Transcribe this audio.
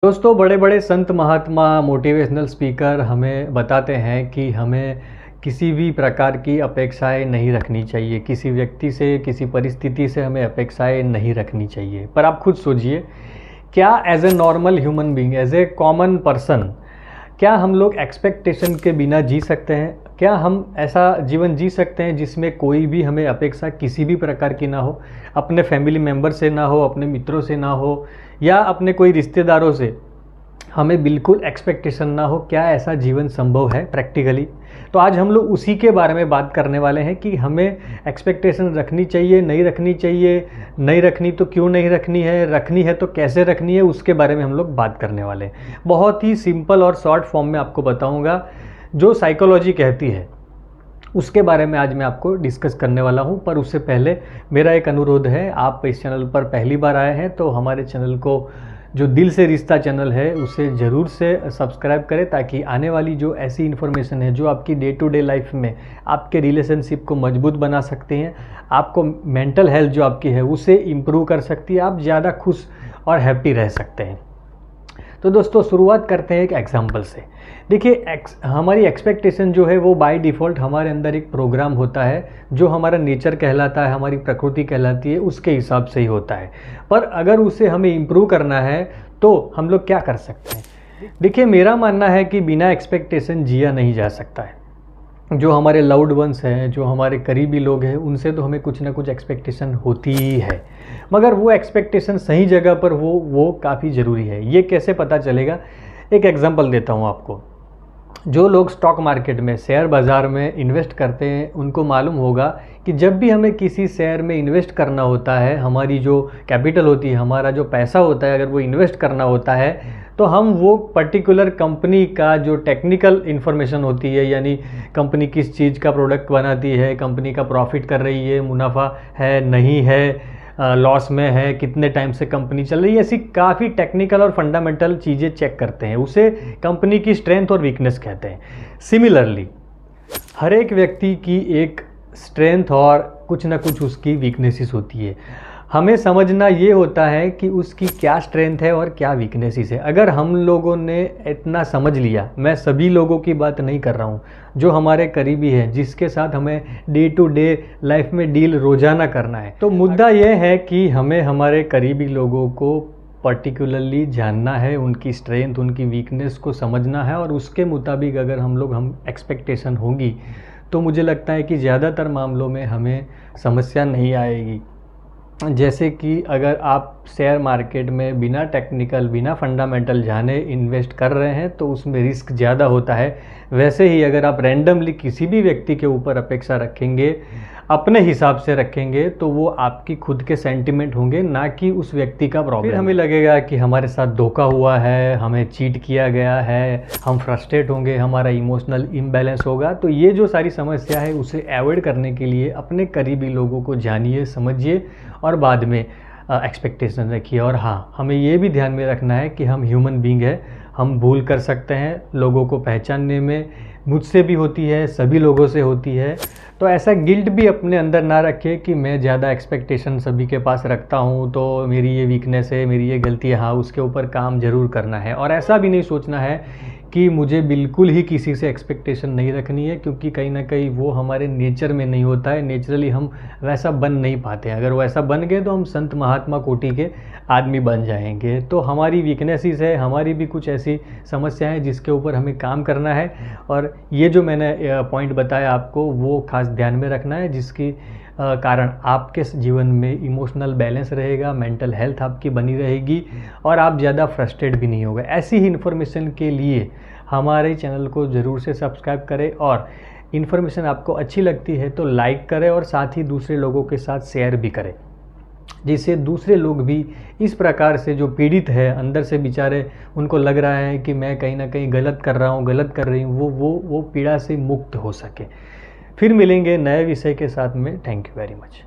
दोस्तों, बड़े बड़े संत महात्मा मोटिवेशनल स्पीकर हमें बताते हैं कि हमें किसी भी प्रकार की अपेक्षाएं नहीं रखनी चाहिए। किसी व्यक्ति से, किसी परिस्थिति से हमें अपेक्षाएं नहीं रखनी चाहिए। पर आप खुद सोचिए, क्या as a normal human being, as a common person, क्या हम लोग एक्सपेक्टेशन के बिना जी सकते हैं? क्या हम ऐसा जीवन जी सकते हैं जिसमें कोई भी हमें अपेक्षा किसी भी प्रकार की ना हो? अपने फैमिली मेम्बर से ना हो, अपने मित्रों से ना हो, या अपने कोई रिश्तेदारों से हमें बिल्कुल एक्सपेक्टेशन ना हो। क्या ऐसा जीवन संभव है प्रैक्टिकली? तो आज हम लोग उसी के बारे में बात करने वाले हैं कि हमें एक्सपेक्टेशन रखनी चाहिए, नहीं रखनी चाहिए, नहीं रखनी तो क्यों नहीं रखनी है तो कैसे रखनी है, उसके बारे में हम लोग बात करने वाले हैं। बहुत ही सिंपल और शॉर्ट फॉर्म में आपको बताऊंगा। जो साइकोलॉजी कहती है उसके बारे में आज मैं आपको डिस्कस करने वाला हूं। पर उससे पहले मेरा एक अनुरोध है, आप इस चैनल पर पहली बार आए हैं तो हमारे चैनल को, जो दिल से रिश्ता चैनल है, उसे ज़रूर से सब्सक्राइब करें, ताकि आने वाली जो ऐसी इन्फॉर्मेशन है जो आपकी डे टू डे लाइफ में आपके रिलेशनशिप को मजबूत बना सकती हैं, आपको मेंटल हेल्थ जो आपकी है उसे इम्प्रूव कर सकती है, आप ज़्यादा खुश और हैप्पी रह सकते हैं। तो दोस्तों, शुरुआत करते हैं एक एग्जाम्पल से। देखिए, हमारी एक्सपेक्टेशन जो है वो बाय डिफ़ॉल्ट हमारे अंदर एक प्रोग्राम होता है, जो हमारा नेचर कहलाता है, हमारी प्रकृति कहलाती है, उसके हिसाब से ही होता है। पर अगर उसे हमें इम्प्रूव करना है तो हम लोग क्या कर सकते हैं? देखिए, मेरा मानना है कि बिना एक्सपेक्टेशन जिया नहीं जा सकता है। जो हमारे लव्ड वंस हैं, जो हमारे करीबी लोग हैं, उनसे तो हमें कुछ ना कुछ एक्सपेक्टेशन होती ही है, मगर वो एक्सपेक्टेशन सही जगह पर वो काफ़ी ज़रूरी है। ये कैसे पता चलेगा? एक एग्जांपल देता हूँ आपको। जो लोग स्टॉक मार्केट में, शेयर बाज़ार में इन्वेस्ट करते हैं, उनको मालूम होगा कि जब भी हमें किसी शेयर में इन्वेस्ट करना होता है, हमारी जो कैपिटल होती है, हमारा जो पैसा होता है, अगर वो इन्वेस्ट करना होता है, तो हम वो पर्टिकुलर कंपनी का जो टेक्निकल इन्फॉर्मेशन होती है, यानी कंपनी किस चीज़ का प्रोडक्ट बनाती है, कंपनी का प्रॉफिट कर रही है, मुनाफा है नहीं है, लॉस में है, कितने टाइम से कंपनी चल रही है, ऐसी काफ़ी टेक्निकल और फंडामेंटल चीज़ें चेक करते हैं। उसे कंपनी की स्ट्रेंथ और वीकनेस कहते हैं। सिमिलरली, हर एक व्यक्ति की एक स्ट्रेंथ और कुछ ना कुछ उसकी वीकनेसेस होती है। हमें समझना ये होता है कि उसकी क्या स्ट्रेंथ है और क्या वीकनेसेस है। अगर हम लोगों ने इतना समझ लिया, मैं सभी लोगों की बात नहीं कर रहा हूँ, जो हमारे करीबी है, जिसके साथ हमें डे टू डे लाइफ में डील रोजाना करना है, तो मुद्दा यह है कि हमें हमारे करीबी लोगों को पर्टिकुलरली जानना है, उनकी स्ट्रेंथ, उनकी वीकनेस को समझना है, और उसके मुताबिक अगर हम एक्सपेक्टेशन होगी तो मुझे लगता है कि ज़्यादातर मामलों में हमें समस्या नहीं आएगी। जैसे कि अगर आप शेयर मार्केट में बिना टेक्निकल, बिना फंडामेंटल जाने इन्वेस्ट कर रहे हैं तो उसमें रिस्क ज़्यादा होता है। वैसे ही अगर आप रैंडमली किसी भी व्यक्ति के ऊपर अपेक्षा रखेंगे, अपने हिसाब से रखेंगे, तो वो आपकी खुद के सेंटिमेंट होंगे, ना कि उस व्यक्ति का प्रॉब्लम। फिर हमें लगेगा कि हमारे साथ धोखा हुआ है, हमें चीट किया गया है, हम फ्रस्ट्रेट होंगे, हमारा इमोशनल इम्बैलेंस होगा। तो ये जो सारी समस्या है, उसे अवॉइड करने के लिए अपने करीबी लोगों को जानिए, समझिए, और बाद में एक्सपेक्टेशन रखिए। और हाँ, हमें ये भी ध्यान में रखना है कि हम ह्यूमन बीइंग है, हम भूल कर सकते हैं। लोगों को पहचानने में मुझसे भी होती है, सभी लोगों से होती है। तो ऐसा गिल्ट भी अपने अंदर ना रखें कि मैं ज़्यादा एक्सपेक्टेशन सभी के पास रखता हूँ तो मेरी ये वीकनेस है, मेरी ये गलती है। हाँ, उसके ऊपर काम ज़रूर करना है। और ऐसा भी नहीं सोचना है कि मुझे बिल्कुल ही किसी से एक्सपेक्टेशन नहीं रखनी है, क्योंकि कहीं ना कहीं वो हमारे नेचर में नहीं होता है। नेचुरली हम वैसा बन नहीं पाते हैं। अगर वैसा बन गए तो हम संत महात्मा कोटि के आदमी बन जाएंगे। तो हमारी वीकनेसेस है, हमारी भी कुछ ऐसी समस्याएं हैं जिसके ऊपर हमें काम करना है। और ये जो मैंने पॉइंट बताया आपको, वो खास ध्यान में रखना है, जिसकी कारण आपके जीवन में इमोशनल बैलेंस रहेगा, मेंटल हेल्थ आपकी बनी रहेगी, और आप ज़्यादा फ्रस्ट्रेट भी नहीं होगा। ऐसी ही इन्फॉर्मेशन के लिए हमारे चैनल को ज़रूर से सब्सक्राइब करें, और इन्फॉर्मेशन आपको अच्छी लगती है तो लाइक करें, और साथ ही दूसरे लोगों के साथ शेयर भी करें, जिससे दूसरे लोग भी इस प्रकार से, जो पीड़ित है अंदर से बेचारे, उनको लग रहा है कि मैं कहीं ना कहीं गलत कर रहा हूँ, गलत कर रही हूँ, वो पीड़ा से मुक्त हो सके। फिर मिलेंगे नए विषय के साथ में। Thank you very much.